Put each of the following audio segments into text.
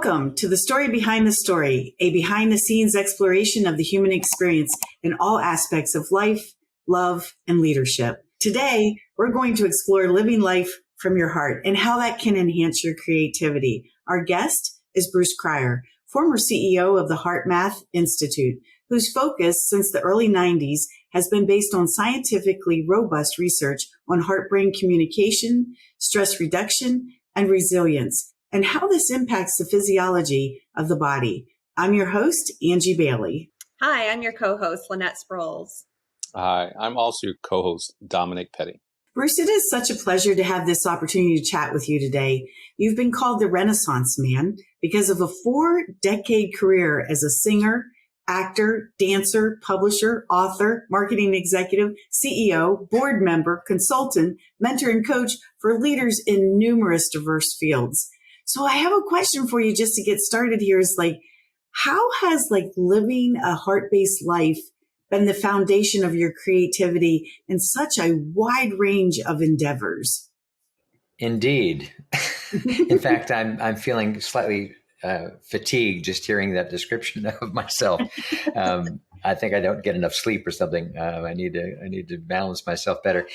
Welcome to the story behind the story, a behind-the-scenes exploration of the human experience in all aspects of life, love, and leadership. Today, we're going to explore living life from your heart and how that can enhance your creativity. Our guest is Bruce Cryer, former CEO of the HeartMath Institute, whose focus since the early 90s has been based on scientifically robust research on heart-brain communication, stress reduction, and resilience, and how this impacts the physiology of the body. I'm your host, Angie Bailey. Hi, I'm your co-host, Lynette Sproles. Hi, I'm also your co-host, Dominic Petty. Bruce, it is such a pleasure to have this opportunity to chat with you today. You've been called the Renaissance Man because of a 4-decade career as a singer, actor, dancer, publisher, author, marketing executive, CEO, board member, consultant, mentor, and coach for leaders in numerous diverse fields. So I have a question for you just to get started here is how has living a heart-based life been the foundation of your creativity in such a wide range of endeavors? Indeed. In fact, I'm feeling slightly fatigued just hearing that description of myself. I think I don't get enough sleep or something. I need to balance myself better.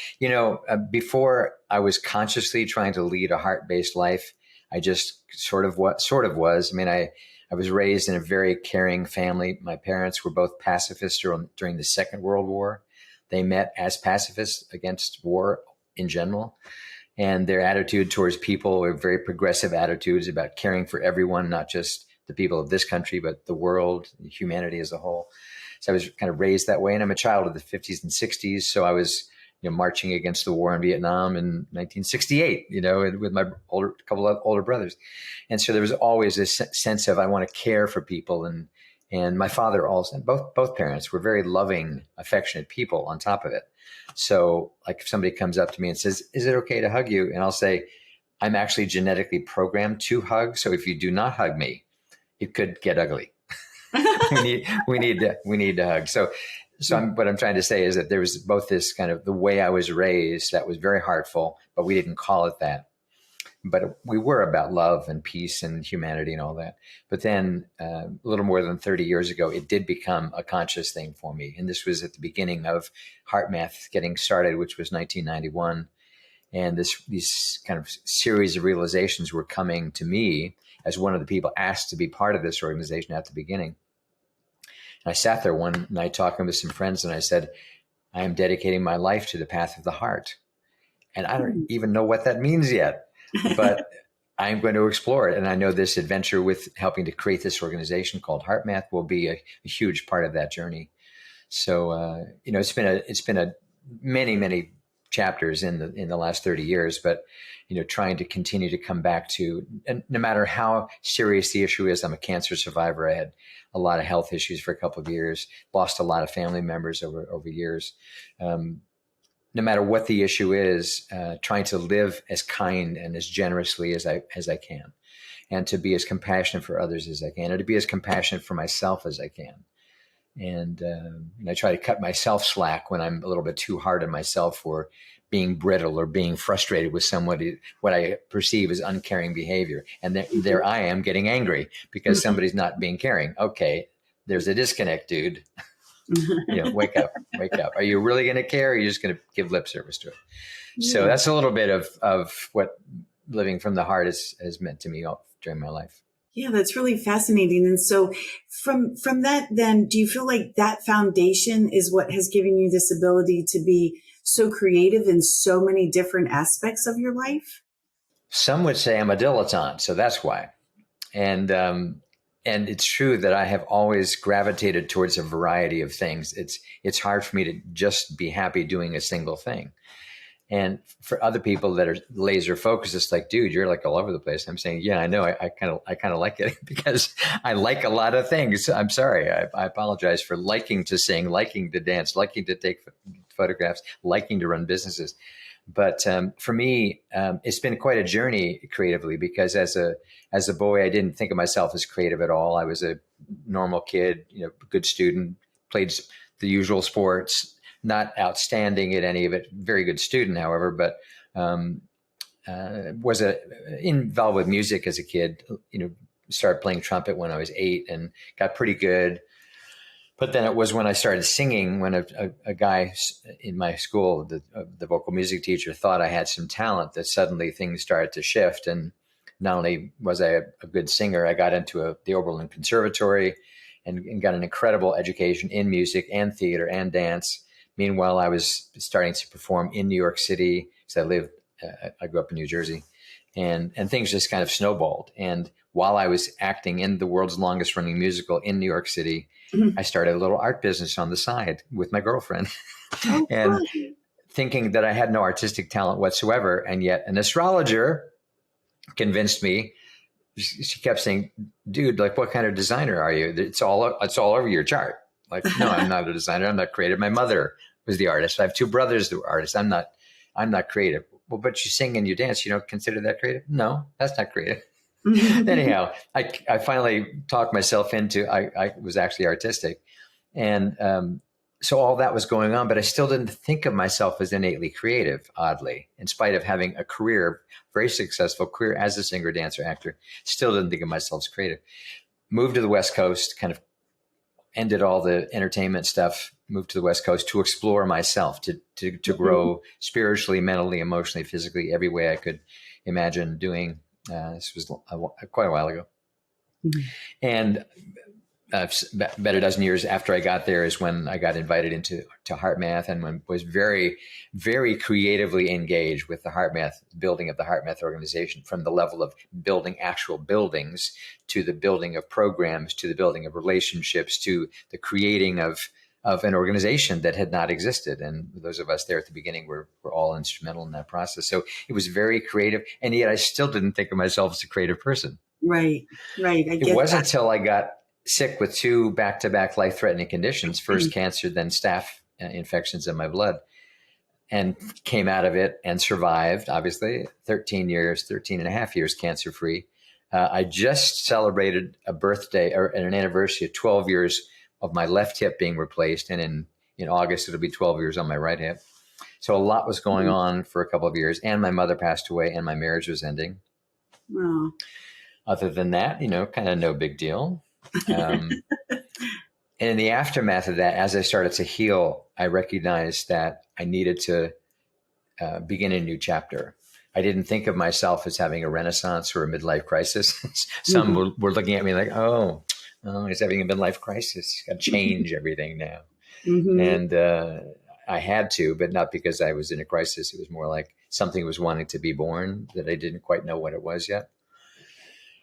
Before I was consciously trying to lead a heart-based life, I just sort of was. I mean, I was raised in a very caring family. My parents were both pacifists during the Second World War. They met as pacifists against war in general. And their attitude towards people were very progressive attitudes about caring for everyone, not just the people of this country, but the world, humanity as a whole. So I was kind of raised that way. And I'm a child of the 50s and 60s. So I was marching against the war in Vietnam in 1968, with my couple of older brothers. And so there was always this sense of, I want to care for people. And my father also, both parents were very loving, affectionate people on top of it. So if somebody comes up to me and says, is it okay to hug you? And I'll say, I'm actually genetically programmed to hug. So if you do not hug me, it could get ugly. we need to hug. So what I'm trying to say is that there was both this kind of the way I was raised that was very heartful, but we didn't call it that. But we were about love and peace and humanity and all that. But then a little more than 30 years ago, it did become a conscious thing for me. And this was at the beginning of HeartMath getting started, which was 1991. And these kind of series of realizations were coming to me as one of the people asked to be part of this organization at the beginning. I sat there one night talking with some friends and I said, I am dedicating my life to the path of the heart. And I don't even know what that means yet, but I'm going to explore it. And I know this adventure with helping to create this organization called HeartMath will be a huge part of that journey. So, it's been a many chapters in the last 30 years, but trying to continue to come back to, and no matter how serious the issue is, I'm a cancer survivor. I had a lot of health issues for a couple of years, lost a lot of family members over years. No matter what the issue is, trying to live as kind and as generously as I can, and to be as compassionate for others as I can, and to be as compassionate for myself as I can. And I try to cut myself slack when I'm a little bit too hard on myself for being brittle or being frustrated with somebody, what I perceive as uncaring behavior. And there I am getting angry because somebody's not being caring. Okay, there's a disconnect, dude. Wake up. Are you really going to care, or are you just going to give lip service to it? Yeah. So that's a little bit of what living from the heart has meant to me during my life. Yeah, that's really fascinating. And so from that, then, do you feel like that foundation is what has given you this ability to be so creative in so many different aspects of your life? Some would say I'm a dilettante, so that's why. And it's true that I have always gravitated towards a variety of things. It's hard for me to just be happy doing a single thing. And for other people that are laser focused, it's like, dude, you're all over the place. I'm saying, yeah, I know. I kind of like it because I like a lot of things. I'm sorry. I apologize for liking to sing, liking to dance, liking to take photographs, liking to run businesses. But for me, it's been quite a journey creatively because as a boy, I didn't think of myself as creative at all. I was a normal kid, good student, played the usual sports. Not outstanding at any of it. Very good student, however, but was involved with music as a kid. started playing trumpet when I was 8 and got pretty good. But then it was when I started singing, when a guy in my school, the vocal music teacher, thought I had some talent, that suddenly things started to shift. And not only was I a good singer, I got into the Oberlin Conservatory and got an incredible education in music and theater and dance. Meanwhile, I was starting to perform in New York City because I grew up in New Jersey, and things just kind of snowballed. And while I was acting in the world's longest running musical in New York City, I started a little art business on the side with my girlfriend. Oh, And fun. thinking that I had no artistic talent whatsoever. And yet an astrologer convinced me. She kept saying, dude, like, what kind of designer are you? It's all over your chart. Like, no, I'm not a designer. I'm not creative. My mother was the artist. I have 2 brothers that were artists. I'm not creative. Well, but you sing and you dance. You don't consider that creative? No, that's not creative. Anyhow, I finally talked myself into, I was actually artistic. And so all that was going on, but I still didn't think of myself as innately creative, oddly, in spite of having a career, very successful career as a singer, dancer, actor, still didn't think of myself as creative. Moved to the West Coast, kind of ended all the entertainment stuff, moved to the West Coast to explore myself, to grow spiritually, mentally, emotionally, physically, every way I could imagine doing. This was quite a while ago. Mm-hmm. And about a dozen years after I got there is when I got invited to HeartMath, and was very, very creatively engaged with the HeartMath, building of the HeartMath organization, from the level of building actual buildings to the building of programs, to the building of relationships, to the creating of an organization that had not existed. And those of us there at the beginning were all instrumental in that process. So it was very creative. And yet I still didn't think of myself as a creative person. Right. It wasn't until I got sick with 2 back-to-back life-threatening conditions, first cancer, then staph infections in my blood, and came out of it and survived, obviously, 13 and a half years cancer-free. I just celebrated a birthday or an anniversary of 12 years of my left hip being replaced. And in August, it'll be 12 years on my right hip. So a lot was going on for a couple of years, and my mother passed away and my marriage was ending. Oh. Other than that, kind of no big deal. And in the aftermath of that, as I started to heal, I recognized that I needed to begin a new chapter. I didn't think of myself as having a renaissance or a midlife crisis. Some were looking at me like, oh, he's having a midlife crisis. He's got to change everything now. Mm-hmm. And I had to, but not because I was in a crisis. It was more like something was wanting to be born that I didn't quite know what it was yet.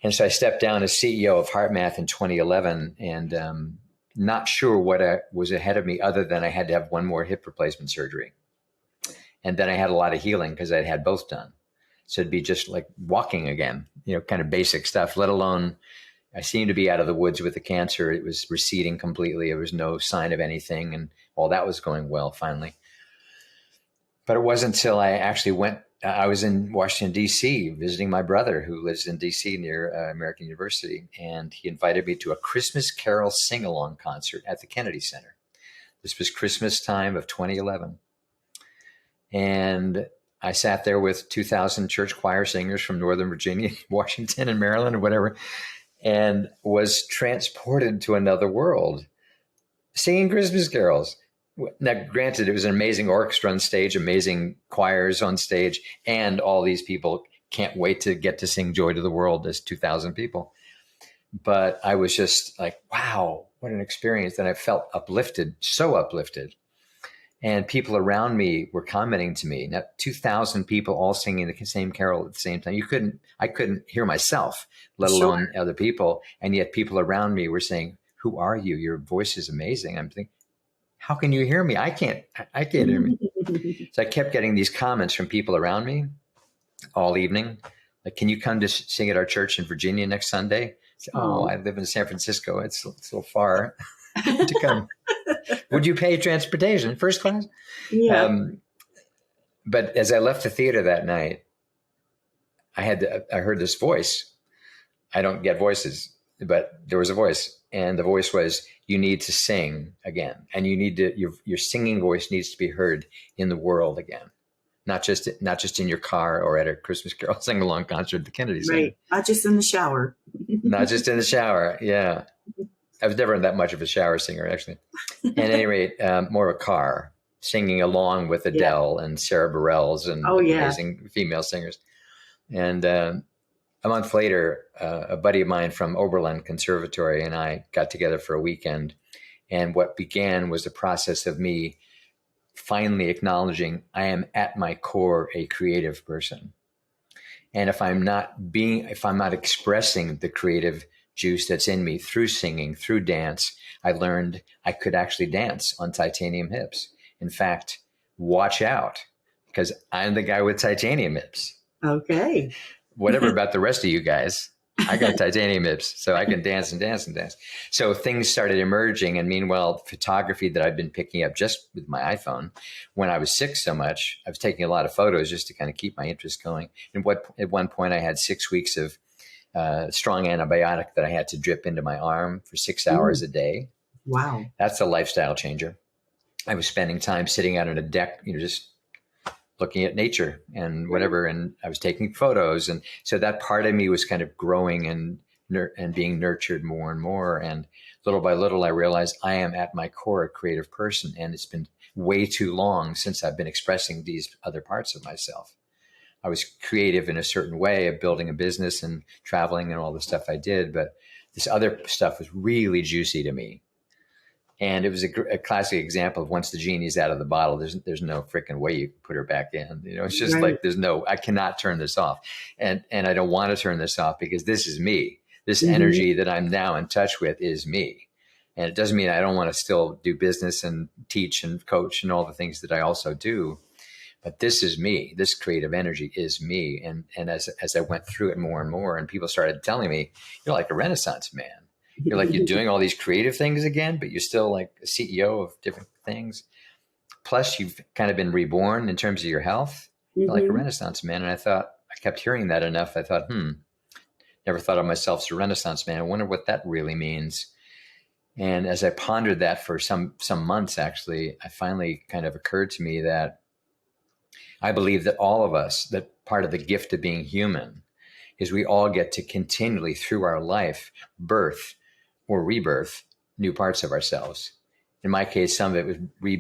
And so I stepped down as CEO of HeartMath in 2011, and not sure what was ahead of me, other than I had to have 1 more hip replacement surgery. And then I had a lot of healing because I'd had both done. So it'd be just like walking again, kind of basic stuff, let alone I seemed to be out of the woods with the cancer. It was receding completely. There was no sign of anything, and all that was going well finally. But it wasn't until I actually I was in Washington, D.C., visiting my brother who lives in D.C. near American University, and he invited me to a Christmas Carol sing-along concert at the Kennedy Center. This was Christmas time of 2011. And I sat there with 2,000 church choir singers from Northern Virginia, Washington, and Maryland, or whatever, and was transported to another world, singing Christmas carols. Now, granted, it was an amazing orchestra on stage, amazing choirs on stage, and all these people can't wait to get to sing Joy to the World as 2,000 people. But I was just like, wow, what an experience. And I felt uplifted, so uplifted. And people around me were commenting to me, now 2,000 people all singing the same carol at the same time. I couldn't hear myself, let alone other people. And yet people around me were saying, who are you? Your voice is amazing. I'm thinking, how can you hear me? I can't hear me. So I kept getting these comments from people around me all evening. Like, can you come to sing at our church in Virginia next Sunday? Said, I live in San Francisco. It's a little far to come. Would you pay transportation, first class? Yeah. But as I left the theater that night, I heard this voice. I don't get voices, but there was a voice. And the voice was, you need to sing again. And you need to, your singing voice needs to be heard in the world again. not just in your car or at a Christmas Carol sing-along concert at the Kennedy Center. Right. Not just in the shower. Not just in the shower. Yeah. I was never that much of a shower singer, actually. At any rate, more of a car, singing along with Adele and Sarah Bareilles and amazing female singers. And a month later, a buddy of mine from Oberlin Conservatory and I got together for a weekend. And what began was the process of me finally acknowledging I am at my core a creative person. And if I'm not expressing the creative juice that's in me through singing, through dance, I learned I could actually dance on titanium hips. In fact, watch out, because I'm the guy with titanium hips. Okay. Whatever about the rest of you guys, I got titanium hips, so I can dance and dance and dance. So things started emerging. And meanwhile, photography that I've been picking up just with my iPhone, when I was sick so much, I was taking a lot of photos just to kind of keep my interest going. And at one point I had 6 weeks of strong antibiotic that I had to drip into my arm for 6 hours a day. Wow. That's a lifestyle changer. I was spending time sitting out on a deck, just looking at nature and whatever. And I was taking photos. And so that part of me was kind of growing and being nurtured more and more. And little by little, I realized I am at my core a creative person. And it's been way too long since I've been expressing these other parts of myself. I was creative in a certain way of building a business and traveling and all the stuff I did. But this other stuff was really juicy to me. And it was a classic example of once the genie's out of the bottle, there's no freaking way you can put her back in. It's just like, I cannot turn this off. And I don't want to turn this off because this is me. This energy that I'm now in touch with is me. And it doesn't mean I don't want to still do business and teach and coach and all the things that I also do. But this is me. This creative energy is me. And as I went through it more and more, and people started telling me, you're like a Renaissance man. You're doing all these creative things again, but you're still like a CEO of different things. Plus, you've kind of been reborn in terms of your health. You're like a Renaissance man. And I kept hearing that enough. I thought, never thought of myself as a Renaissance man. I wonder what that really means. And as I pondered that for some months, actually, I finally kind of occurred to me that I believe that all of us, that part of the gift of being human is we all get to continually through our life birth or rebirth new parts of ourselves. In my case, some of it was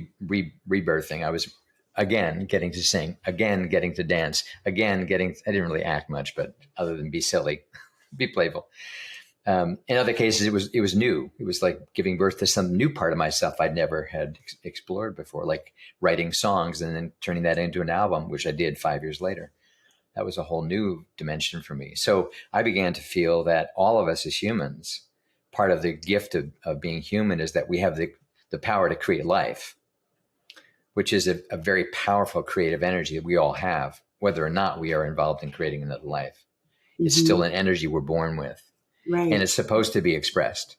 rebirthing. I was, again, getting to sing, again, getting to dance, again, I didn't really act much, but other than be silly, be playful. In other cases, it was new. It was like giving birth to some new part of myself I'd never had explored before, like writing songs and then turning that into an album, which I did 5 years later. That was a whole new dimension for me. So I began to feel that all of us as humans, part of the gift of being human is that we have the power to create life, which is a very powerful creative energy that we all have, whether or not we are involved in creating another life. It's still an energy we're born with. Right. And it's supposed to be expressed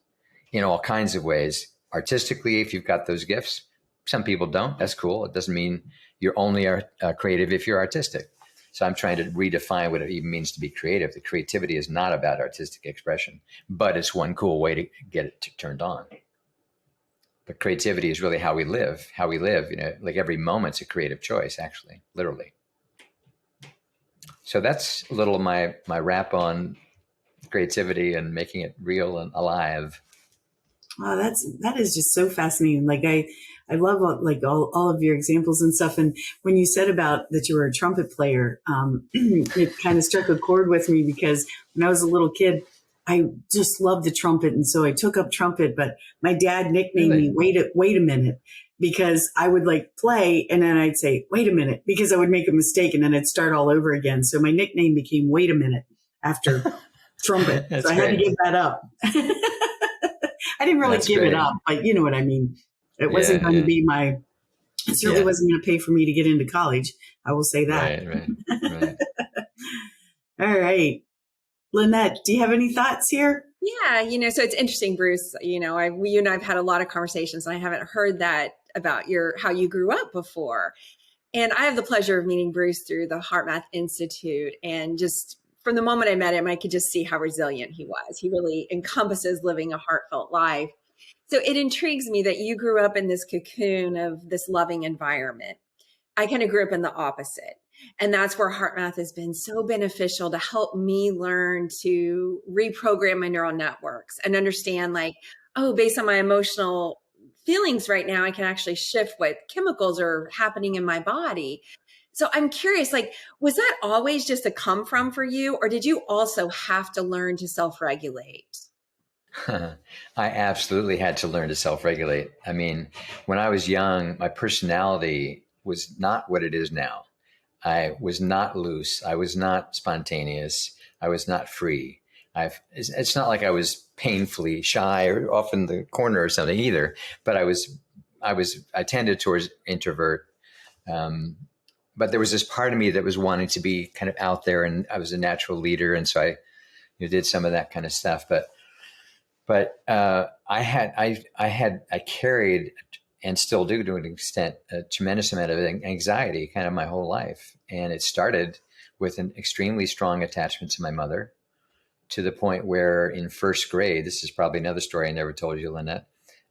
in all kinds of ways. Artistically, if you've got those gifts, some people don't. That's cool. It doesn't mean you're only creative if you're artistic. So I'm trying to redefine what it even means to be creative. The creativity is not about artistic expression, but it's one cool way to get it turned on. But creativity is really how we live. Like every moment's a creative choice, actually, literally. So that's a little of my wrap on creativity and making it real and alive. Oh, that is just so fascinating. Like I love all of your examples and stuff. And when you said about that you were a trumpet player, it kind of struck a chord with me because when I was a little kid, I just loved the trumpet. And so I took up trumpet, but my dad nicknamed me, wait a minute, because I would play and then I'd say, wait a minute, because I would make a mistake and then I'd start all over again. So my nickname became Wait a Minute after trumpet. So I had to give that up. I didn't really give it up, but you know what I mean? It wasn't going to be it certainly wasn't going to pay for me to get into college. I will say that. Right. All right. Lynette, do you have any thoughts here? Yeah, so it's interesting, Bruce. You and I've had a lot of conversations and I haven't heard that about how you grew up before. And I have the pleasure of meeting Bruce through the HeartMath Institute. And just from the moment I met him, I could just see how resilient he was. He really encompasses living a heartfelt life. So it intrigues me that you grew up in this cocoon of this loving environment. I kind of grew up in the opposite. And that's where HeartMath has been so beneficial to help me learn to reprogram my neural networks and understand like, oh, based on my emotional feelings right now, I can actually shift what chemicals are happening in my body. So I'm curious, like, was that always just a come from for you, or did you also have to learn to self-regulate? I absolutely had to learn to self-regulate. I mean, when I was young, my personality was not what it is now. I was not loose. I was not spontaneous. I was not free. It's not like I was painfully shy or off in the corner or something either, but I tended towards introvert. But there was this part of me that was wanting to be kind of out there, and I was a natural leader. And so I did some of that kind of stuff, but I carried, and still do to an extent, a tremendous amount of anxiety kind of my whole life. And it started with an extremely strong attachment to my mother, to the point where in first grade, this is probably another story I never told you, Lynette.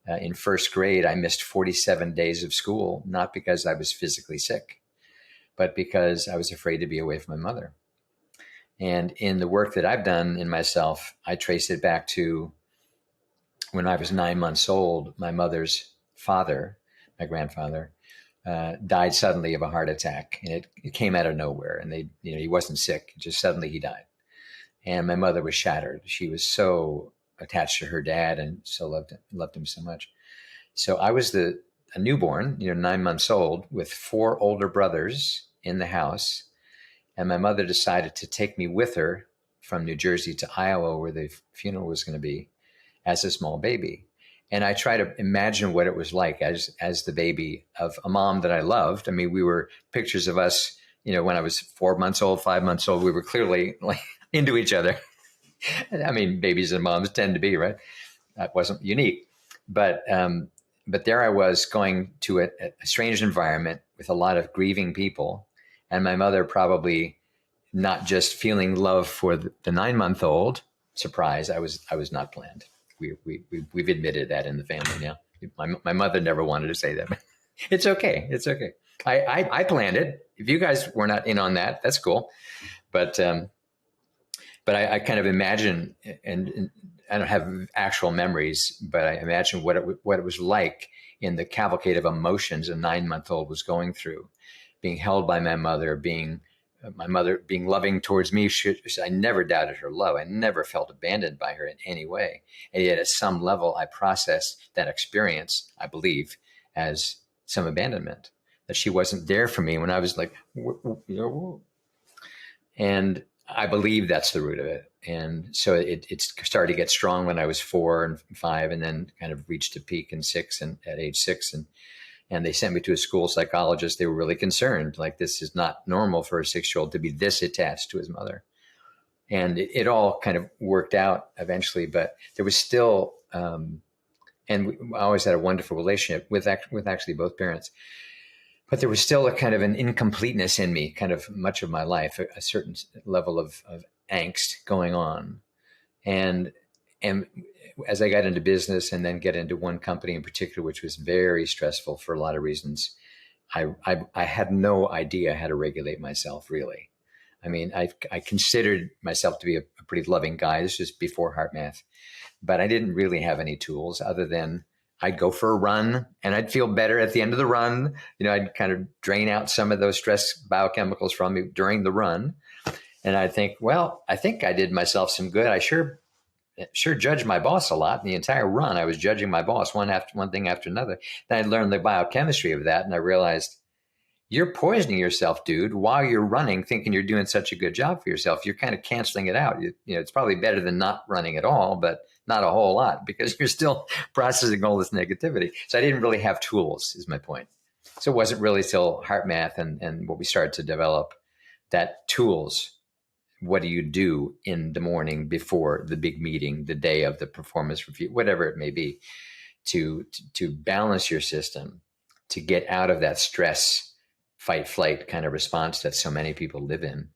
In first grade, I missed 47 days of school, not because I was physically sick, but because I was afraid to be away from my mother. And in the work that I've done in myself, I traced it back to when I was 9 months old. My mother's father, my grandfather, died suddenly of a heart attack, and it came out of nowhere. And he wasn't sick; just suddenly he died. And my mother was shattered. She was so attached to her dad and so loved him so much. So I was a newborn, 9 months old, with 4 older brothers in the house, and my mother decided to take me with her from New Jersey to Iowa, where the funeral was going to be, as a small baby. And I try to imagine what it was like as the baby of a mom that I loved. I mean, we were pictures of us, when I was 4 months old, 5 months old, we were clearly like into each other. I mean, babies and moms tend to be, right? That wasn't unique. But there I was, going to a strange environment with a lot of grieving people, and my mother probably not just feeling love for the 9-month-old. Surprise, I was not planned. We've admitted that in the family now. My mother never wanted to say that, but it's okay. It's okay. I planned it. If you guys were not in on that, that's cool. But I kind of imagine, and I don't have actual memories, but I imagine what it was like in the cavalcade of emotions a 9-month-old was going through, being held by my mother, my mother being loving towards me. I never doubted her love. I never felt abandoned by her in any way. And yet at some level, I processed that experience, I believe, as some abandonment, that she wasn't there for me when I was like, and I believe that's the root of it. And so it started to get strong when I was 4 and 5, and then kind of reached a peak in 6, and at age 6. And they sent me to a school psychologist. They were really concerned, like, this is not normal for a 6-year-old to be this attached to his mother. And it all kind of worked out eventually, but there was still, and I always had a wonderful relationship with actually both parents. But there was still a kind of an incompleteness in me, kind of much of my life, a certain level of angst going on. And as I got into business, and then get into one company in particular, which was very stressful for a lot of reasons, I had no idea how to regulate myself, really. I mean, I considered myself to be a pretty loving guy. This was before HeartMath, but I didn't really have any tools other than I'd go for a run and I'd feel better at the end of the run. I'd kind of drain out some of those stress biochemicals from me during the run. And I'd think, well, I think I did myself some good. I sure judged my boss a lot. In the entire run, I was judging my boss one thing after another. Then I learned the biochemistry of that, and I realized, you're poisoning yourself, dude, while you're running, thinking you're doing such a good job for yourself. You're kind of canceling it out. It's probably better than not running at all, but not a whole lot, because you're still processing all this negativity. So I didn't really have tools, is my point. So it wasn't really till HeartMath and what we started to develop, that tools. What do you do in the morning before the big meeting, the day of the performance review, whatever it may be, to balance your system, to get out of that stress, fight, flight kind of response that so many people live in,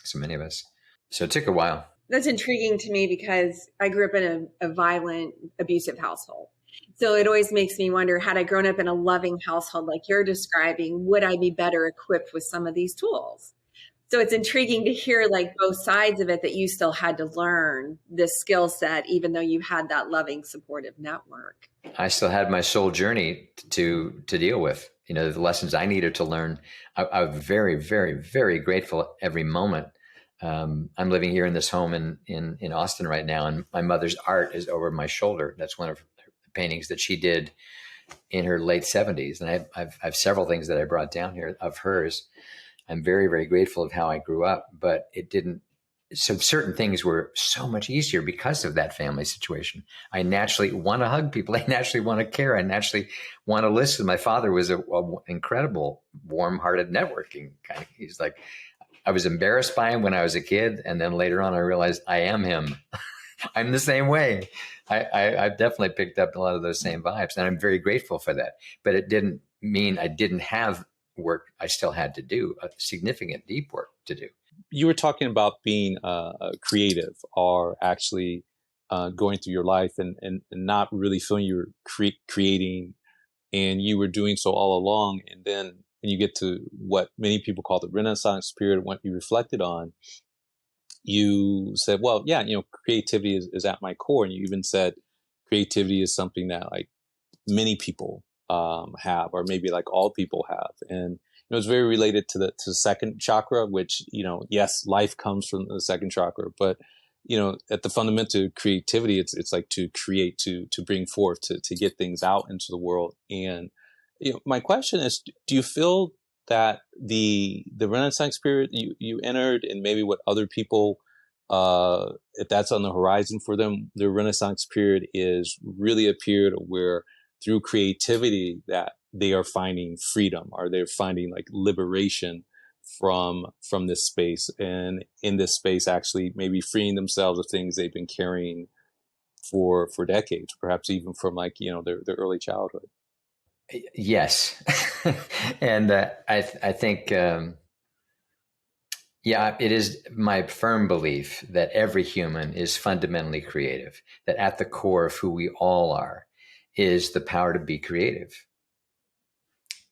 so many of us. So it took a while. That's intriguing to me, because I grew up in a violent, abusive household. So it always makes me wonder, had I grown up in a loving household like you're describing, would I be better equipped with some of these tools? So it's intriguing to hear like both sides of it, that you still had to learn this skill set, even though you had that loving, supportive network. I still had my soul journey to deal with, the lessons I needed to learn. I'm very, very, very grateful every moment. I'm living here in this home in Austin right now, and my mother's art is over my shoulder. That's one of the paintings that she did in her late 70s. And I have several things that I brought down here of hers. I'm very, very grateful of how I grew up, but so certain things were so much easier because of that family situation. I naturally want to hug people. I naturally want to care. I naturally want to listen. My father was an incredible, warm-hearted networking kind of, he's like, I was embarrassed by him when I was a kid. And then later on, I realized I am him. I'm the same way. I've definitely picked up a lot of those same vibes, and I'm very grateful for that. But it didn't mean I didn't have work I still had to do, a significant deep work to do. You were talking about being creative, or actually going through your life and not really feeling you were creating, and you were doing so all along. And then when you get to what many people call the Renaissance period, what you reflected on, you said, well, yeah, creativity is at my core. And you even said creativity is something that like many people have, or maybe like all people have. And it's very related to the second chakra, which, yes, life comes from the second chakra, but at the fundamental creativity, it's like to create, to bring forth, to get things out into the world. And my question is, do you feel that the Renaissance period you entered, and maybe what other people, if that's on the horizon for them, the Renaissance period is really a period where through creativity that they are finding freedom, or they're finding like liberation from this space, and in this space actually maybe freeing themselves of things they've been carrying for decades, perhaps even from like, their early childhood. Yes. And I think, it is my firm belief that every human is fundamentally creative, that at the core of who we all are is the power to be creative.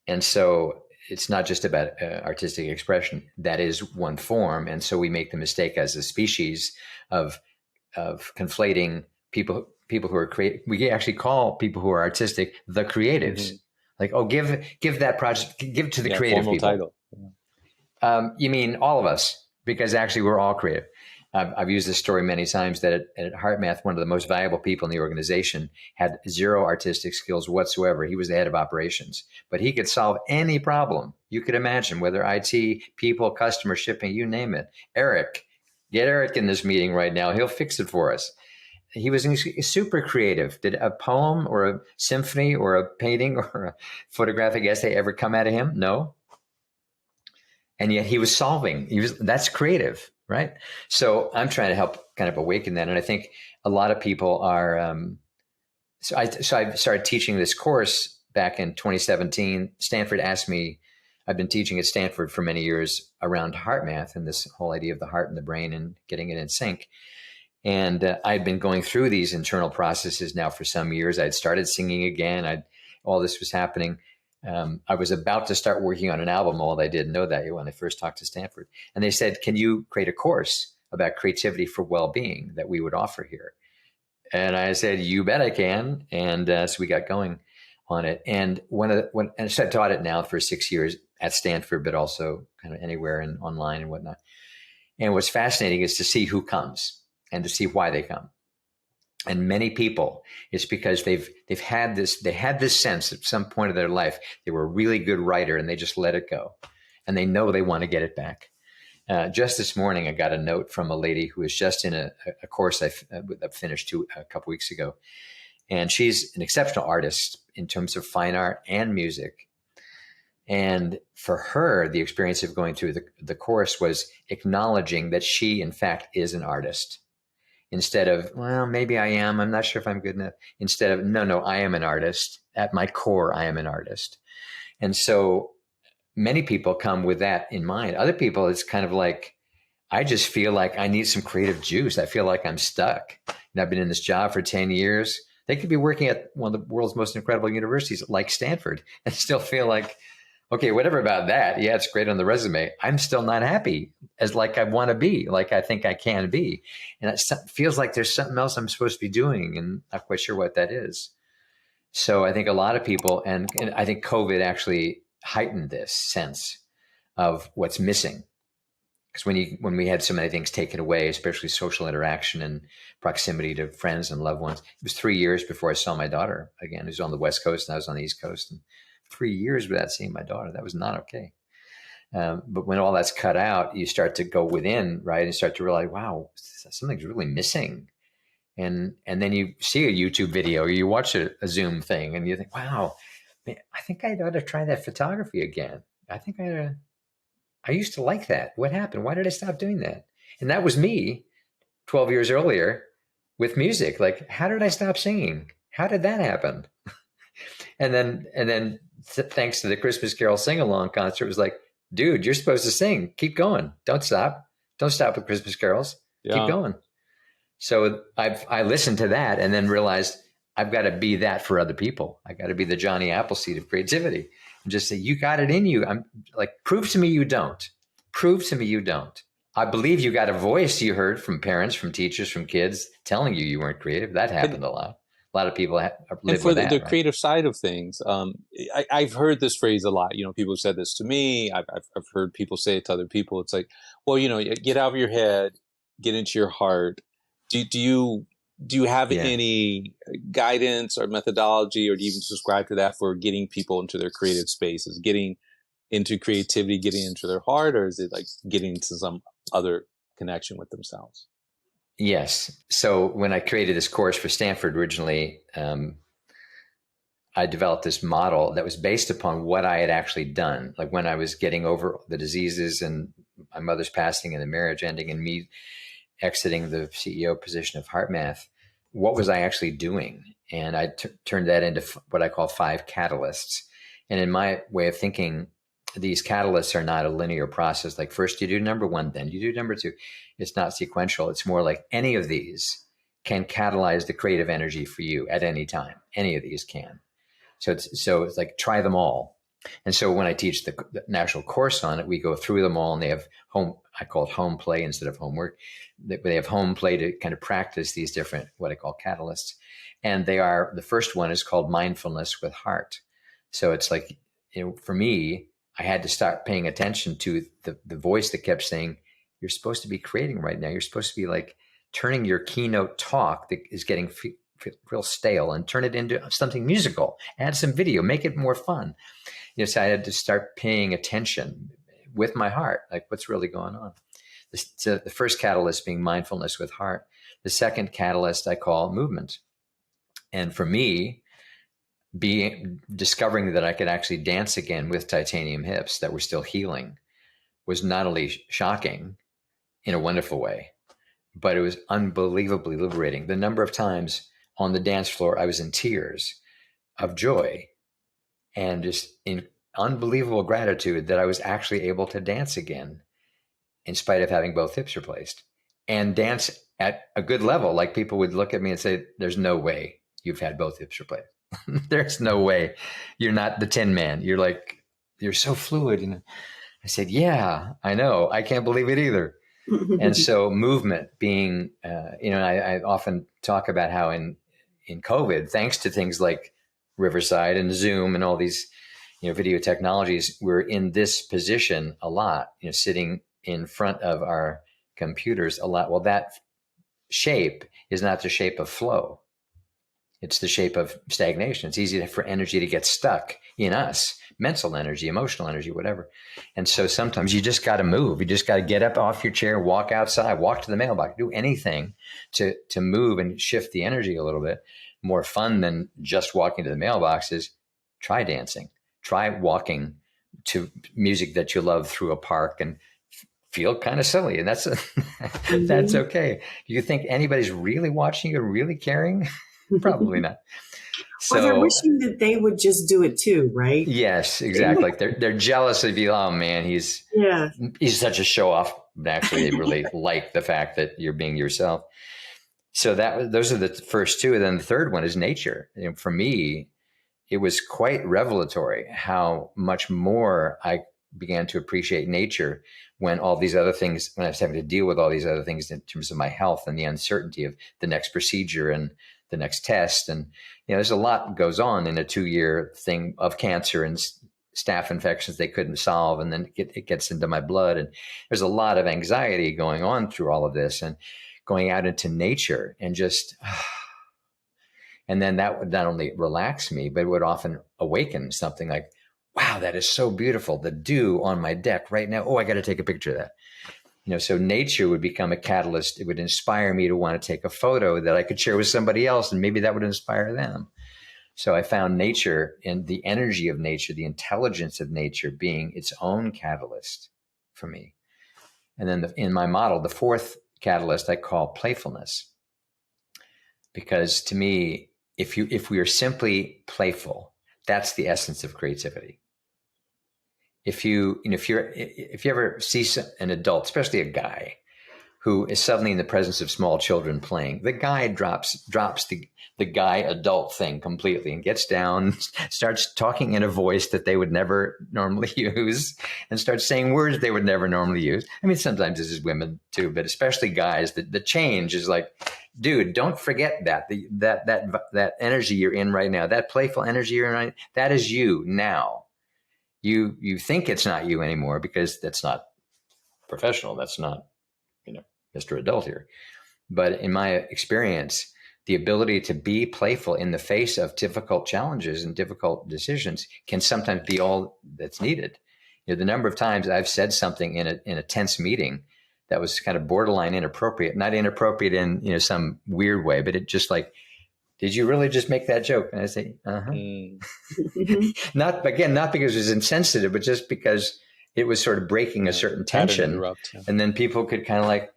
And so it's not just about artistic expression. That is one form. And so we make the mistake as a species of conflating people who are creative. We actually call people who are artistic the creatives. Mm-hmm. Like, oh, give that project, give to the creative people. Title. Yeah. You mean all of us, because actually we're all creative. I've used this story many times that at HeartMath, one of the most valuable people in the organization had zero artistic skills whatsoever. He was the head of operations, but he could solve any problem you could imagine, whether IT, people, customer, shipping, you name it. Eric, get Eric in this meeting right now. He'll fix it for us. He was super creative. Did a poem or a symphony or a painting or a photographic essay ever come out of him? No. And yet he was solving. That's creative, right? So I'm trying to help kind of awaken that. And I think a lot of people are, so I started teaching this course back in 2017. Stanford asked me, I've been teaching at Stanford for many years around HeartMath and this whole idea of the heart and the brain and getting it in sync. And I'd been going through these internal processes now for some years. I'd started singing again. All this was happening. I was about to start working on an album, although I didn't know that when I first talked to Stanford. And they said, can you create a course about creativity for well-being that we would offer here? And I said, you bet I can. And so we got going on it. And and so I taught it now for 6 years at Stanford, but also kind of anywhere and online and whatnot. And what's fascinating is to see who comes and to see why they come. And many people, it's because they've had this sense at some point of their life, they were a really good writer and they just let it go. And they know they want to get it back. Just this morning, I got a note from a lady who was just in a course I finished a couple weeks ago. And she's an exceptional artist in terms of fine art and music. And for her, the experience of going through the course was acknowledging that she, in fact, is an artist. Instead of, well, maybe I am, I'm not sure if I'm good enough. Instead of, no, I am an artist. At my core, I am an artist. And so many people come with that in mind. Other people, it's kind of like, I just feel like I need some creative juice. I feel like I'm stuck. And I've been in this job for 10 years. They could be working at one of the world's most incredible universities like Stanford and still feel like, okay, whatever about that. Yeah, it's great on the resume. I'm still not happy as like I want to be, like I think I can be. And it feels like there's something else I'm supposed to be doing and not quite sure what that is. So I think a lot of people, and I think COVID actually heightened this sense of what's missing. Because when we had so many things taken away, especially social interaction and proximity to friends and loved ones, it was 3 years before I saw my daughter again, who's on the West Coast and I was on the East Coast. And 3 years without seeing my daughter, that was not okay. But when all that's cut out, you start to go within, right? And start to realize, wow, something's really missing. And then you see a YouTube video or you watch a Zoom thing and you think, wow, man, I think I ought to try that photography again. I used to like that. What happened? Why did I stop doing that? And that was me 12 years earlier with music. Like, how did I stop singing? How did that happen? And then thanks to the Christmas Carol sing-along concert, it was like, dude, you're supposed to sing. Keep going. Don't stop. Don't stop with Christmas carols. Yeah. Keep going. So I listened to that and then realized I've got to be that for other people. I got to be the Johnny Appleseed of creativity and just say, you got it in you. I'm like, prove to me you don't. Prove to me you don't. I believe you got a voice you heard from parents, from teachers, from kids telling you weren't creative. That happened a lot. A lot of people live and for with that, the right? creative side of things, I've heard this phrase a lot. People have said this to me. I've heard people say it to other people. It's like, well, get out of your head, get into your heart. Do you have any guidance or methodology, or do you even subscribe to that for getting people into their creative spaces, getting into creativity, getting into their heart, or is it like getting to some other connection with themselves? Yes. So when I created this course for Stanford originally, I developed this model that was based upon what I had actually done. Like when I was getting over the diseases and my mother's passing and the marriage ending and me exiting the CEO position of HeartMath, what was I actually doing? And I turned that into what I call 5 catalysts. And in my way of thinking, these catalysts are not a linear process. Like first you do number 1, then you do number 2. It's not sequential. It's more like any of these can catalyze the creative energy for you at any time. Any of these can. So it's like try them all. And so when I teach the national course on it, we go through them all and they have I call it home play instead of homework. They have home play to kind of practice these different, what I call catalysts. And the first one is called mindfulness with heart. So it's like, for me, I had to start paying attention to the voice that kept saying, you're supposed to be creating right now. You're supposed to be like turning your keynote talk that is getting real stale and turn it into something musical, add some video, make it more fun. So I had to start paying attention with my heart, like what's really going on. So the first catalyst being mindfulness with heart. The second catalyst I call movement. And for me, discovering that I could actually dance again with titanium hips that were still healing was not only shocking in a wonderful way, but it was unbelievably liberating. The number of times on the dance floor I was in tears of joy and just in unbelievable gratitude that I was actually able to dance again in spite of having both hips replaced and dance at a good level. Like people would look at me and say, there's no way you've had both hips replaced. There's no way you're not the Tin Man. You're so fluid. And I said, yeah, I know. I can't believe it either. And so movement being, I often talk about how in COVID, thanks to things like Riverside and Zoom and all these, video technologies, we're in this position a lot, sitting in front of our computers a lot. Well, that shape is not the shape of flow. It's the shape of stagnation. It's easy for energy to get stuck in us, mental energy, emotional energy, whatever. And so sometimes you just got to move. You just got to get up off your chair, walk outside, walk to the mailbox, do anything to move and shift the energy a little bit. More fun than just walking to the mailbox is try dancing. Try walking to music that you love through a park and feel kind of silly. And that's that's okay. Do you think anybody's really watching you, really caring? Probably not. So or they're wishing that they would just do it too, right? Yes, exactly. Like they're jealous of you. Oh man, he's such a show off. But actually, they really like the fact that you're being yourself. So those are the first two. And then the third one is nature. For me, it was quite revelatory how much more I began to appreciate nature when all these other things, when I was having to deal with all these other things in terms of my health and the uncertainty of the next procedure and the next test. And, there's a lot goes on in a 2-year thing of cancer and staph infections they couldn't solve. And then it gets into my blood. And there's a lot of anxiety going on through all of this, and going out into nature and just, and then that would not only relax me, but it would often awaken something like, wow, that is so beautiful. The dew on my deck right now. Oh, I got to take a picture of that. So nature would become a catalyst. It would inspire me to want to take a photo that I could share with somebody else, and maybe that would inspire them. So I found nature and the energy of nature, the intelligence of nature being its own catalyst for me. And then in my model, the fourth catalyst I call playfulness. Because to me, if we are simply playful, that's the essence of creativity. If you ever see an adult, especially a guy, who is suddenly in the presence of small children playing, the guy drops the guy adult thing completely and gets down, starts talking in a voice that they would never normally use, and starts saying words they would never normally use. I mean, sometimes this is women too, but especially guys. The change is like, dude, don't forget that energy you're in right now, that playful energy you're in right now, that is you now. You think it's not you anymore because that's not professional. That's not, Mr. Adult here. But in my experience, the ability to be playful in the face of difficult challenges and difficult decisions can sometimes be all that's needed. The number of times I've said something in a tense meeting that was kind of borderline inappropriate, not inappropriate in some weird way, but it just like, did you really just make that joke? And I say, not because it was insensitive, but just because it was sort of breaking a certain tension. And then people could kind of like,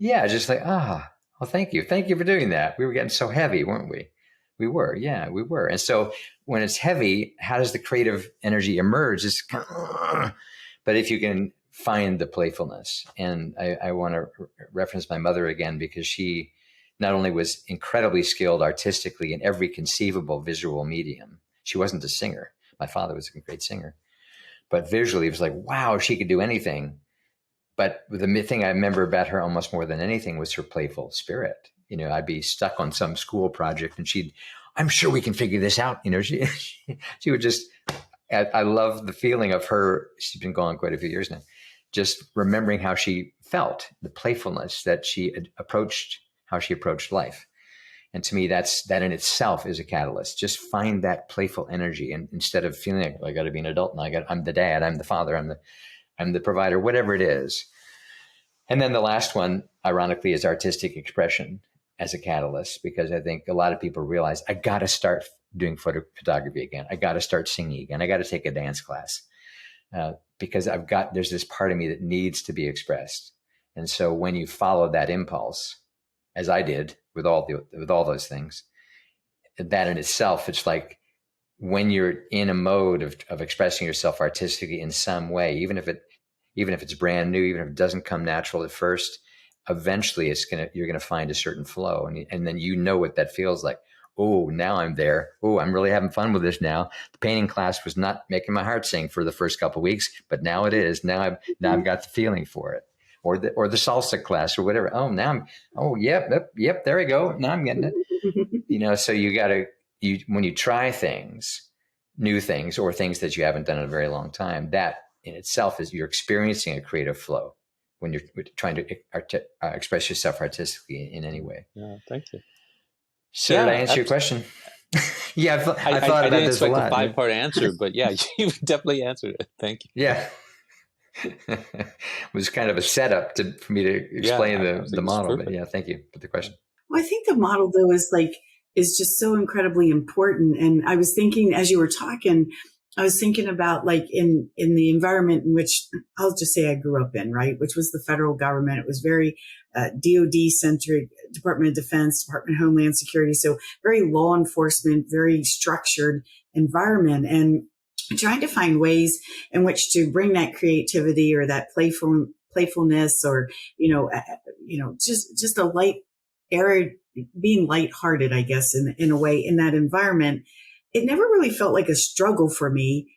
just like, well, thank you. Thank you for doing that. We were getting so heavy, weren't we? We were. Yeah, we were. And so when it's heavy, how does the creative energy emerge? It's kind of, but if you can find the playfulness, and I want to reference my mother again, because she not only was incredibly skilled artistically in every conceivable visual medium. She wasn't a singer. My father was a great singer. But visually, it was like, wow, she could do anything. But the thing I remember about her almost more than anything was her playful spirit. I'd be stuck on some school project and I'm sure we can figure this out. She would just, I love the feeling of her. She's been gone quite a few years now. Just remembering how she felt, the playfulness that how she approached life. And to me, that in itself is a catalyst. Just find that playful energy. And instead of feeling like, I got to be an adult now, I'm the dad, I'm the father, I'm the provider, whatever it is. And then the last one, ironically, is artistic expression as a catalyst, because I think a lot of people realize, I got to start doing photography again. I got to start singing again. I got to take a dance class because there's this part of me that needs to be expressed. And so when you follow that impulse, as I did with all those things, that in itself, it's like, when you're in a mode of expressing yourself artistically in some way, even if it's brand new, even if it doesn't come natural at first, eventually you're gonna find a certain flow, and then what that feels like. Oh, now I'm there. Oh, I'm really having fun with this now. The painting class was not making my heart sing for the first couple of weeks, but now it is. Now I've got the feeling for it. Or the salsa class or whatever. Oh, yep, there we go. Now I'm getting it. So when you try things, new things, or things that you haven't done in a very long time, that in itself is, you're experiencing a creative flow when you're trying to express yourself artistically in any way. Yeah, thank you. So did I answer your question? Yeah, I thought about this a lot. I didn't expect a 5-part answer, but yeah, you definitely answered it. Thank you. Yeah. It was kind of a setup for me to explain the model. But yeah, thank you for the question. Well, I think the model, though, is just so incredibly important. And I was thinking, as you were talking, I was thinking about like in the environment in which I'll just say I grew up in, right, which was the federal government. It was very DOD centric, Department of Defense, Department of Homeland Security. So very law enforcement, very structured environment, and trying to find ways in which to bring that creativity or that playfulness or, just a light being lighthearted, I guess, in a way, in that environment, it never really felt like a struggle for me.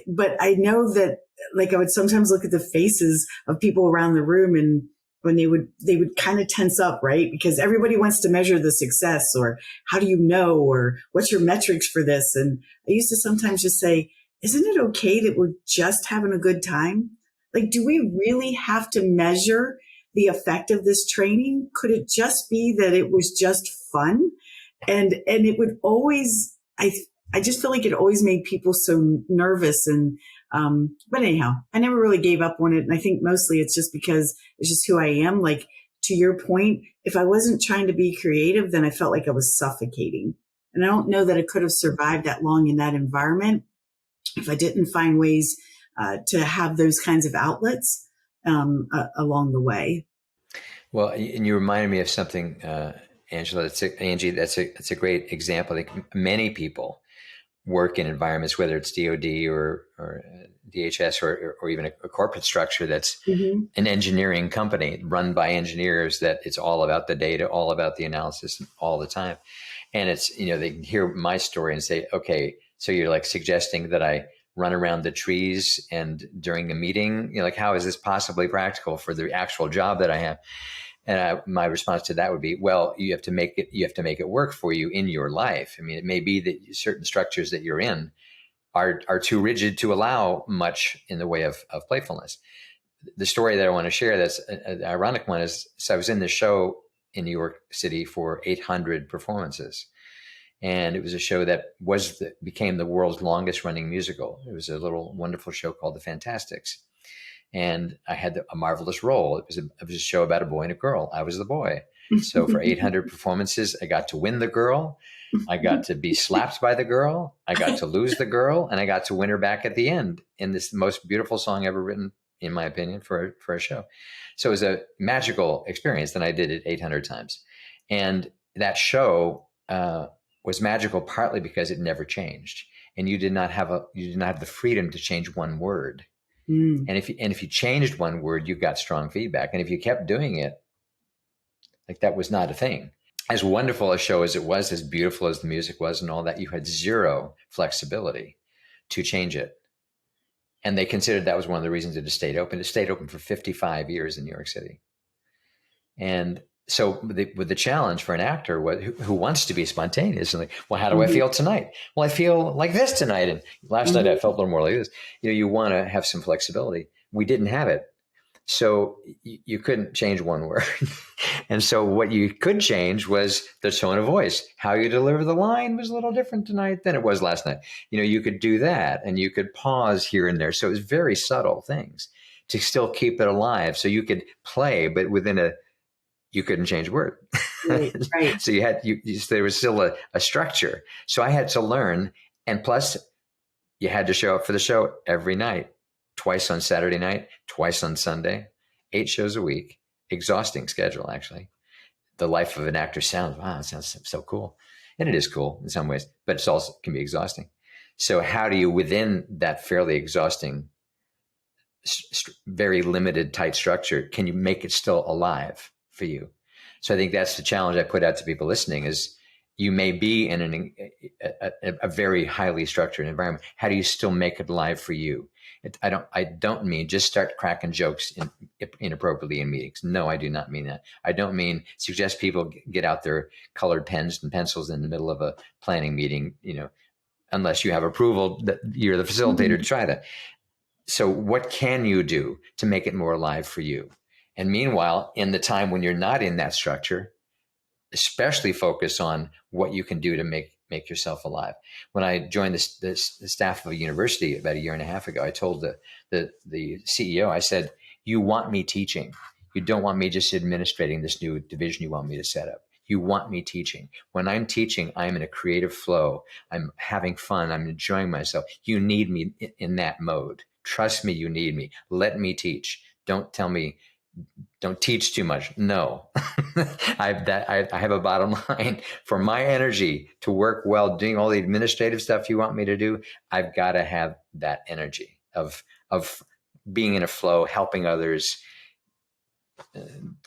But I know that, like, I would sometimes look at the faces of people around the room, and when they would kind of tense up, right? Because everybody wants to measure the success, or how do you know, or what's your metrics for this? And I used to sometimes just say, isn't it okay that we're just having a good time? Like, do we really have to measure the effect of this training? Could it just be that it was just fun? And it would always, I just feel like it always made people so nervous. And, but anyhow, I never really gave up on it. And I think mostly it's just because it's just who I am. Like, to your point, if I wasn't trying to be creative, then I felt like I was suffocating. And I don't know that I could have survived that long in that environment if I didn't find ways to have those kinds of outlets along the way. Well, and you reminded me of something, Angela. Angie, that's a great example. I think many people work in environments, whether it's DoD or DHS or even a corporate structure that's an engineering company run by engineers, that it's all about the data, all about the analysis all the time. And it's, they can hear my story and say, okay, so you're like suggesting that I run around the trees and during a meeting, like, how is this possibly practical for the actual job that I have? And my response to that would be, well, you have to make it work for you in your life. I mean, it may be that certain structures that you're in are too rigid to allow much in the way of playfulness. The story that I want to share, that's an ironic one, is, so I was in this show in New York City for 800 performances. And it was a show that became the world's longest running musical. It was a little wonderful show called The Fantastics. And I had a marvelous role. It was a show about a boy and a girl. I was the boy. So for 800 performances, I got to win the girl. I got to be slapped by the girl. I got to lose the girl, and I got to win her back at the end in this most beautiful song ever written, in my opinion, for a show. So it was a magical experience. Then I did it 800 times. And that show was magical partly because it never changed. And you did not have the freedom to change one word. And if you changed one word, you got strong feedback. And if you kept doing it, like, that was not a thing. As wonderful a show as it was, as beautiful as the music was and all that, you had zero flexibility to change it. And they considered that was one of the reasons it stayed open. It stayed open for 55 years in New York City. And so the challenge for an actor who wants to be spontaneous and like, well, how do I feel tonight? Well, I feel like this tonight. And last night I felt a little more like this. You want to have some flexibility. We didn't have it. So you couldn't change one word. And so what you could change was the tone of voice. How you deliver the line was a little different tonight than it was last night. You could do that, and you could pause here and there. So it was very subtle things to still keep it alive. So you could play, but you couldn't change a word. Right. So there was still a structure. So I had to learn. And plus, you had to show up for the show every night, twice on Saturday night, twice on Sunday, 8 shows a week. Exhausting schedule, actually. The life of an actor sounds so cool. And it is cool in some ways, but it also can be exhausting. So how do you, within that fairly exhausting, very limited, tight structure, can you make it still alive for you? So I think that's the challenge I put out to people listening is, you may be in a very highly structured environment. How do you still make it alive for you? I don't mean just start cracking jokes inappropriately in meetings. No, I do not mean that. I don't mean suggest people get out their colored pens and pencils in the middle of a planning meeting, unless you have approval that you're the facilitator to try that. So what can you do to make it more alive for you? And meanwhile, in the time when you're not in that structure, especially focus on what you can do to make yourself alive. When I joined the staff of a university about 1.5 years ago, I told the CEO, I said, you want me teaching. You don't want me just administrating this new division you want me to set up. You want me teaching. When I'm teaching, I'm in a creative flow. I'm having fun. I'm enjoying myself. You need me in that mode. Trust me, you need me. Let me teach. Don't tell me, don't teach too much. No, I have a bottom line for my energy to work well, doing all the administrative stuff you want me to do. I've got to have that energy of being in a flow, helping others,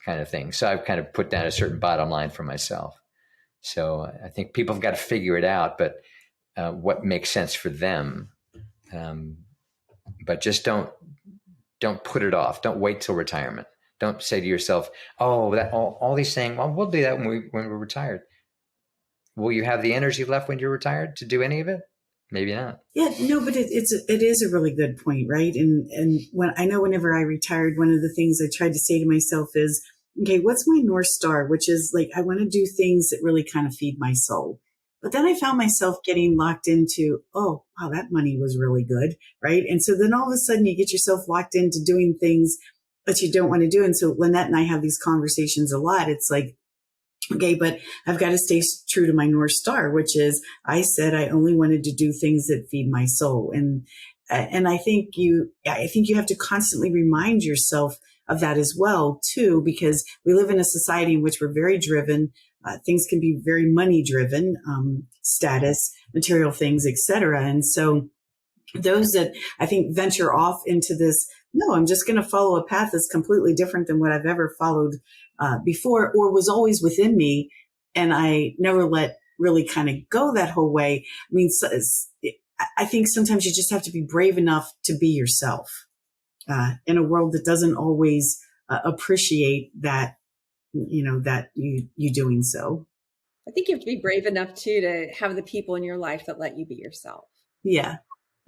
kind of thing. So I've kind of put down a certain bottom line for myself. So I think people have got to figure it out, but what makes sense for them. But just don't put it off. Don't wait till retirement. Don't say to yourself, "Oh, that all these saying, well, we'll do that when we're retired." Will you have the energy left when you're retired to do any of it? Maybe not. Yeah, no, but it is a really good point, right? And when I know whenever I retired, one of the things I tried to say to myself is, okay, what's my North Star? Which is like, I want to do things that really kind of feed my soul. But then I found myself getting locked into, oh, wow, that money was really good, right? And so then all of a sudden you get yourself locked into doing things that you don't want to do. And so Lynette and I have these conversations a lot. It's like, okay, but I've got to stay true to my North Star, which is I said I only wanted to do things that feed my soul. And I think you have to constantly remind yourself of that as well, too, because we live in a society in which we're very driven. Things can be very money driven, status, material things, etc. And so those that I think venture off into this, no, I'm just going to follow a path that's completely different than what I've ever followed before or was always within me. And I never let really kind of go that whole way. I mean, I think sometimes you just have to be brave enough to be yourself in a world that doesn't always appreciate that, that you doing so. I think you have to be brave enough too to have the people in your life that let you be yourself. Yeah.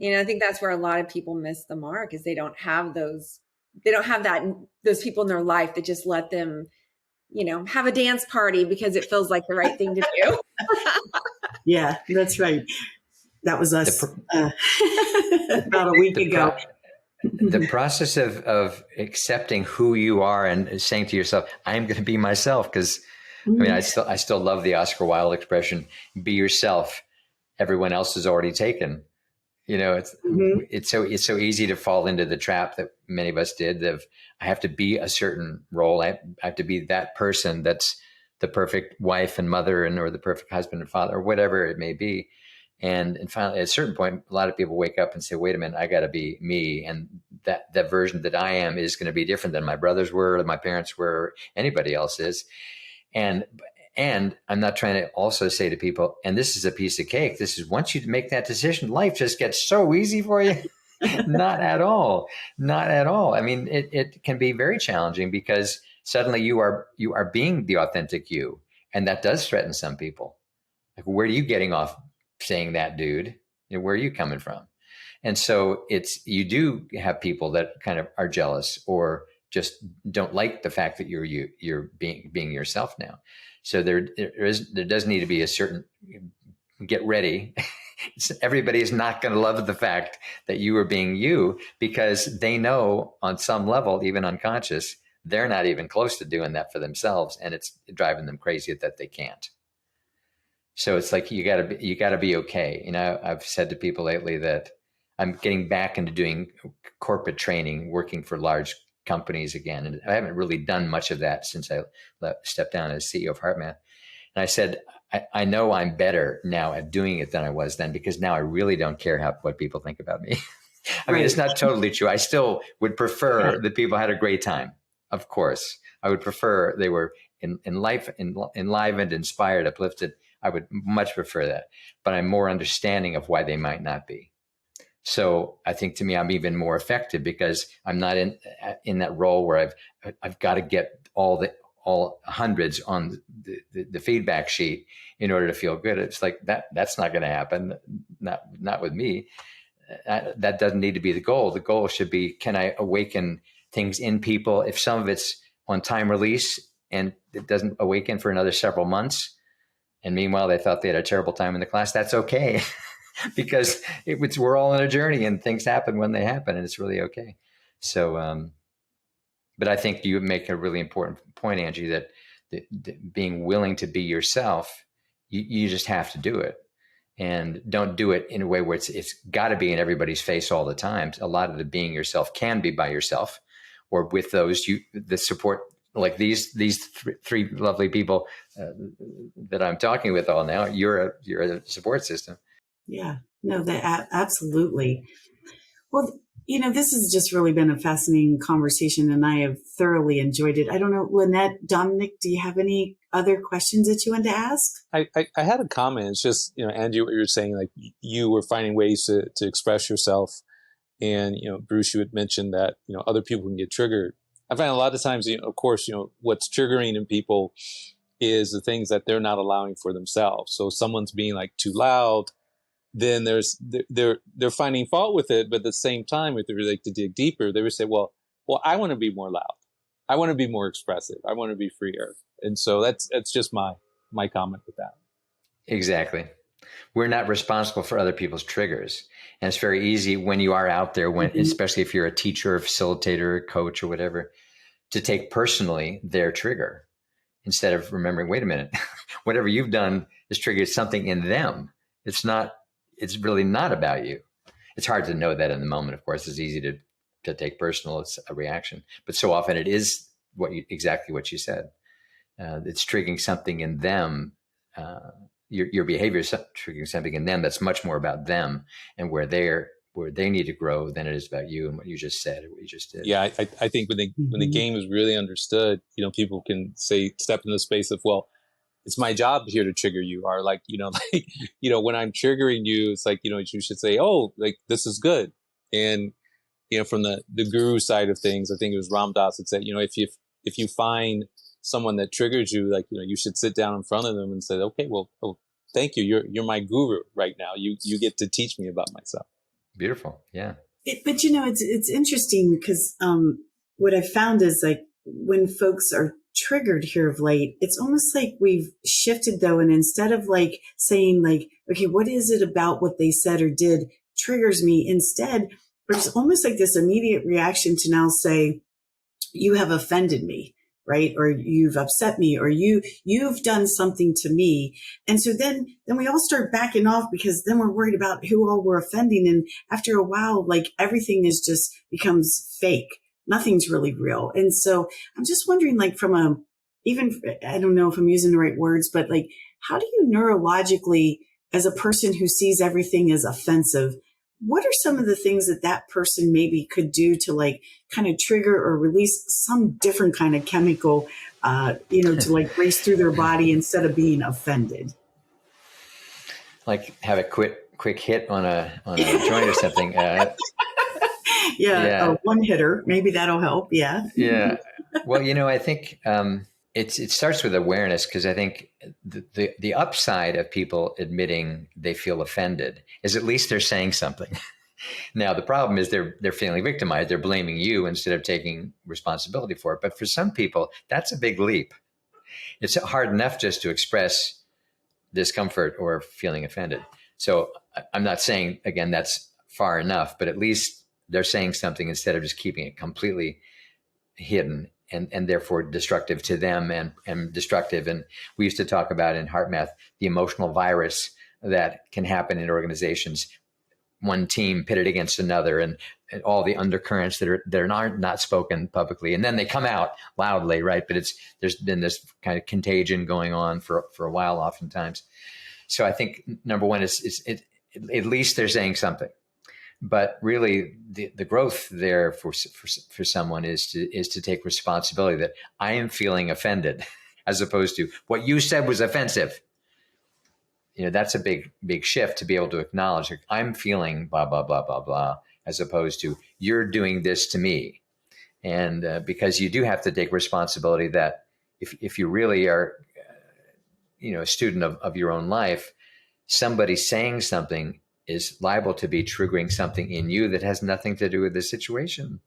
I think that's where a lot of people miss the mark is they don't have those people in their life that just let them, have a dance party because it feels like the right thing to do. Yeah, that's right. That was us about a week ago. The process of accepting who you are and saying to yourself, I'm going to be myself. Because I still love the Oscar Wilde expression, be yourself. Everyone else is already taken. It's so easy to fall into the trap that many of us did of I have to be a certain role. I have to be that person that's the perfect wife and mother or the perfect husband and father or whatever it may be. And finally, at a certain point, a lot of people wake up and say, wait a minute, I got to be me. And that version that I am is going to be different than my brothers were, or my parents were, or anybody else is. And I'm not trying to also say to people, and this is a piece of cake. This is once you make that decision, life just gets so easy for you. Not at all. Not at all. I mean, it can be very challenging because suddenly you are being the authentic you. And that does threaten some people. Like, where are you getting off saying that, dude? Where are you coming from? And so you do have people that kind of are jealous or just don't like the fact that you're being yourself now. So there does need to be a certain get ready. Everybody is not going to love the fact that you are being you because they know on some level, even unconscious, they're not even close to doing that for themselves, and it's driving them crazy that they can't. So it's like you got to be okay. I've said to people lately that I'm getting back into doing corporate training, working for large companies again. And I haven't really done much of that since I stepped down as CEO of HeartMath. And I said, I know I'm better now at doing it than I was then because now I really don't care what people think about me. I mean, it's not totally true. I still would prefer that people had a great time. Of course, I would prefer they were enlivened, inspired, uplifted. I would much prefer that. But I'm more understanding of why they might not be. So I think to me, I'm even more effective because I'm not in that role where I've got to get all hundreds on the feedback sheet in order to feel good. It's like that's not going to happen. Not with me. That doesn't need to be the goal. The goal should be, can I awaken things in people? If some of it's on time release and it doesn't awaken for another several months, and meanwhile they thought they had a terrible time in the class, that's okay. Because we're all on a journey and things happen when they happen and it's really okay. So, but I think you make a really important point, Angie, that being willing to be yourself, you just have to do it. And don't do it in a way where it's got to be in everybody's face all the time. A lot of the being yourself can be by yourself or with those, the support, like these three lovely people that I'm talking with all now. You're a support system. Yeah, no, that absolutely. Well, This has just really been a fascinating conversation, and I have thoroughly enjoyed it. I don't know, Lynette, Dominic, do you have any other questions that you want to ask? I had a comment. It's just, Angie, what you were saying, like you were finding ways to express yourself. And, Bruce, you had mentioned that, other people can get triggered. I find a lot of times, of course, what's triggering in people is the things that they're not allowing for themselves. So someone's being like too loud, then they're finding fault with it. But at the same time, if they would like to dig deeper, they would say, well, I want to be more loud. I want to be more expressive. I want to be freer. And so that's just my comment with that. Exactly. We're not responsible for other people's triggers. And it's very easy when you are out there, especially if you're a teacher, or facilitator, or coach, or whatever, to take personally their trigger instead of remembering, wait a minute, whatever you've done has triggered something in them. It's really not about you. It's hard to know that in the moment, of course. It's easy to take personal. It's a reaction. But so often it is exactly what you said. It's triggering something in them. Your behavior is triggering something in them that's much more about them and where they need to grow than it is about you and what you just said or what you just did. Yeah, I think when the game is really understood, people can step in the space of, well, it's my job here to trigger you, or when I'm triggering you, it's like, you should say, oh, like this is good. And from the guru side of things, I think it was Ram Dass that said, if you find someone that triggers you, like, you should sit down in front of them and say, okay, well, thank you. You're my guru right now. You get to teach me about myself. Beautiful. Yeah. But it's interesting because what I've found is like when folks are triggered here of late, it's almost like we've shifted though. And instead of like saying like, okay, what is it about what they said or did triggers me? Instead, there's almost like this immediate reaction to now say, you have offended me, right? Or you've upset me, or you've done something to me. And so then we all start backing off because then we're worried about who all we're offending. And after a while, like everything is just becomes fake. Nothing's really real. And so I'm just wondering, like I don't know if I'm using the right words, but like, how do you neurologically, as a person who sees everything as offensive, what are some of the things that person maybe could do to like kind of trigger or release some different kind of chemical, to like race through their body instead of being offended? Like have a quick hit on a joint or something. Yeah. One hitter, maybe that'll help. Yeah. Yeah. Well, I think it starts with awareness, because I think the upside of people admitting they feel offended is at least they're saying something. Now, the problem is they're feeling victimized. They're blaming you instead of taking responsibility for it. But for some people, that's a big leap. It's hard enough just to express discomfort or feeling offended. So I'm not saying, again, that's far enough, but at least they're saying something instead of just keeping it completely hidden and therefore destructive to them and destructive. And we used to talk about in HeartMath, the emotional virus that can happen in organizations, one team pitted against another, and all the undercurrents that are not spoken publicly. And then they come out loudly, right? But there's been this kind of contagion going on for a while oftentimes. So I think number one is at least they're saying something. But really, the growth there for someone is to take responsibility that I am feeling offended, as opposed to what you said was offensive. That's a big shift to be able to acknowledge, like, I'm feeling blah blah blah blah blah, as opposed to you're doing this to me. And because you do have to take responsibility that if you really are, a student of your own life, somebody saying something is liable to be triggering something in you that has nothing to do with the situation.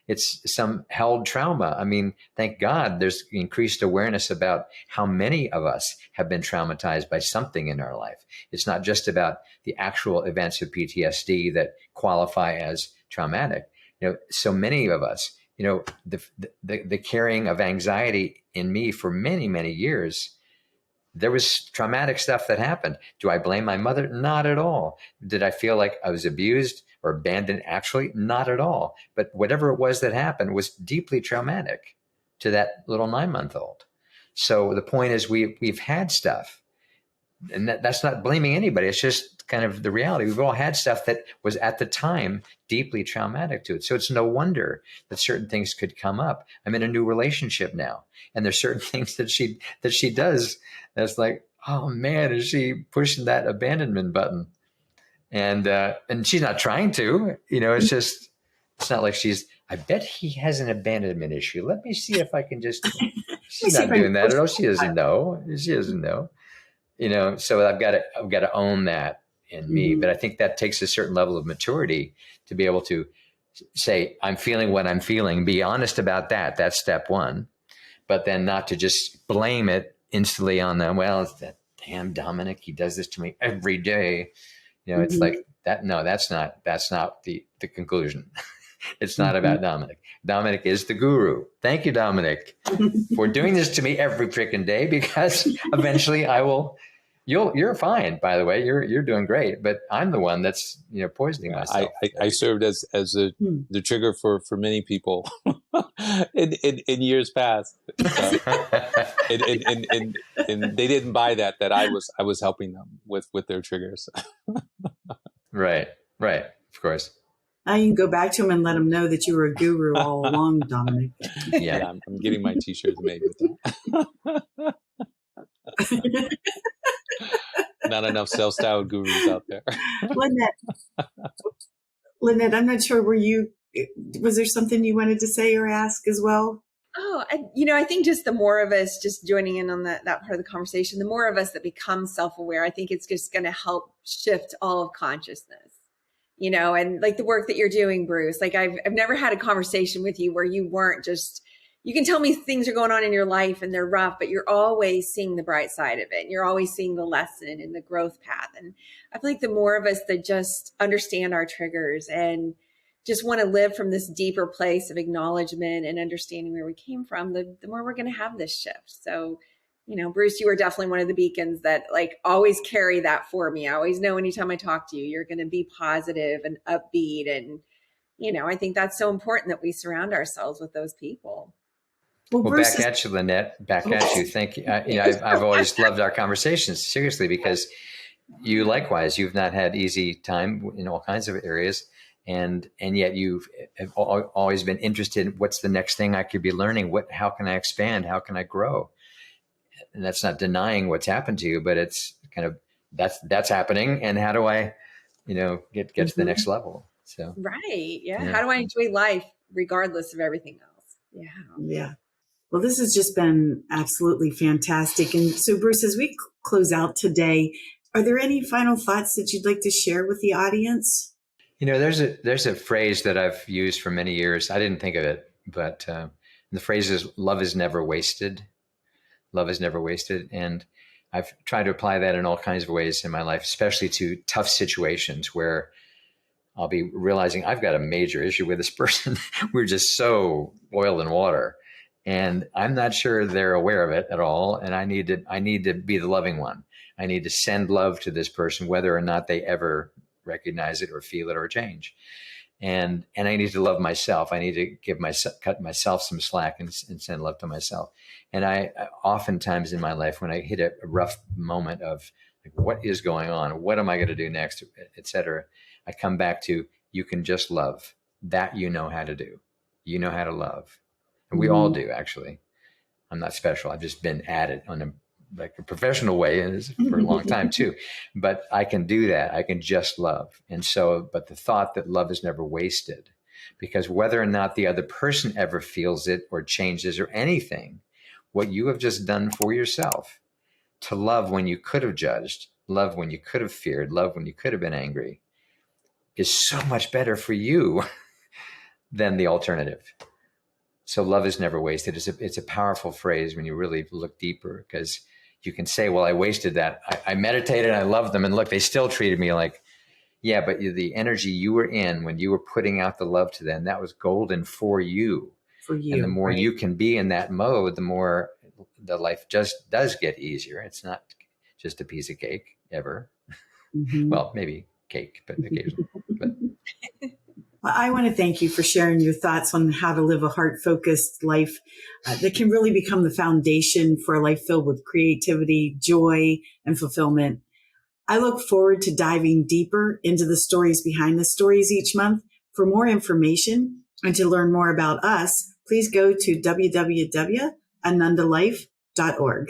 It's some held trauma. I mean, thank God there's increased awareness about how many of us have been traumatized by something in our life. It's not just about the actual events of PTSD that qualify as traumatic. So many of us, the carrying of anxiety in me for many, many years, there was traumatic stuff that happened. Do I blame my mother? Not at all. Did I feel like I was abused or abandoned? Actually, not at all. But whatever it was that happened was deeply traumatic to that little 9-month-old. So the point is we've had stuff and that's not blaming anybody. It's just kind of the reality. We've all had stuff that was at the time deeply traumatic to it. So it's no wonder that certain things could come up. I'm in a new relationship now, and there's certain things that she does that's like, oh man, is she pushing that abandonment button? And she's not trying to, it's not like I bet he has an abandonment issue. Let me see if I can just, she's not doing that at all. She doesn't know. She doesn't know, so I've got to own that in me. But I think that takes a certain level of maturity to be able to say, I'm feeling what I'm feeling, be honest about that. That's step one, but then not to just blame it instantly on them. Well, it's that damn Dominic. He does this to me every day. It's like that. No, that's not the conclusion. It's not about Dominic. Dominic is the guru. Thank you, Dominic, for doing this to me every freaking day, because eventually you're fine, by the way, you're doing great, but I'm the one that's, poisoning myself. I served as the trigger for many people in years past. And they didn't buy that I was helping them with their triggers. Right. Of course. Now you can go back to him and let him know that you were a guru all along, Dominic. Yeah, I'm getting my t-shirts made with that. Not enough self-styled gurus out there. Lynette, I'm not sure, was there something you wanted to say or ask as well? Oh, I think just the more of us just joining in on that part of the conversation, the more of us that become self-aware, I think it's just going to help shift all of consciousness, and like the work that you're doing, Bruce, like I've never had a conversation with you where you weren't just, you can tell me things are going on in your life and they're rough, but you're always seeing the bright side of it. And you're always seeing the lesson and the growth path. And I feel like the more of us that just understand our triggers and just want to live from this deeper place of acknowledgement and understanding where we came from, the more we're going to have this shift. So, Bruce, you are definitely one of the beacons that like always carry that for me. I always know anytime I talk to you, you're going to be positive and upbeat. And, I think that's so important that we surround ourselves with those people. Well, back at you, Lynette. Back at you. Thank you. I've always loved our conversations, seriously, because you likewise, you've not had easy time in all kinds of areas. And yet you've always been interested in what's the next thing I could be learning? How can I expand? How can I grow? And that's not denying what's happened to you, but it's kind of, that's happening. And how do I, get to the next level? So, right. Yeah. How do I enjoy life regardless of everything else? Yeah. Yeah. Well, this has just been absolutely fantastic. And so, Bruce, as we close out today, are there any final thoughts that you'd like to share with the audience? There's a phrase that I've used for many years. I didn't think of it, but the phrase is love is never wasted. Love is never wasted. And I've tried to apply that in all kinds of ways in my life, especially to tough situations where I'll be realizing I've got a major issue with this person. We're just so oil and water. And I'm not sure they're aware of it at all. And I need to be the loving one. I need to send love to this person, whether or not they ever recognize it or feel it or change. And I need to love myself. I need to cut myself some slack and send love to myself. And I oftentimes in my life, when I hit a rough moment of like, what is going on? What am I going to do next? Et cetera. I come back to, you can just love. That you know how to do. You know how to love. And we all do, actually. I'm not special. I've just been at it on a professional way for a long time too. But I can do that. I can just love. And so, but the thought that love is never wasted, because whether or not the other person ever feels it or changes or anything, what you have just done for yourself, to love when you could have judged, love when you could have feared, love when you could have been angry, is so much better for you than the alternative. So love is never wasted. It's a powerful phrase when you really look deeper, because you can say, well, I wasted that. I meditated, I loved them, and look, they still treated me like, yeah, but the energy you were in when you were putting out the love to them, that was golden for you. And the more you can be in that mode, the more the life just does get easier. It's not just a piece of cake ever. Well, maybe cake, but occasionally. But Well, I want to thank you for sharing your thoughts on how to live a heart-focused life that can really become the foundation for a life filled with creativity, joy, and fulfillment. I look forward to diving deeper into the stories behind the stories each month. For more information and to learn more about us, please go to www.anandalife.org.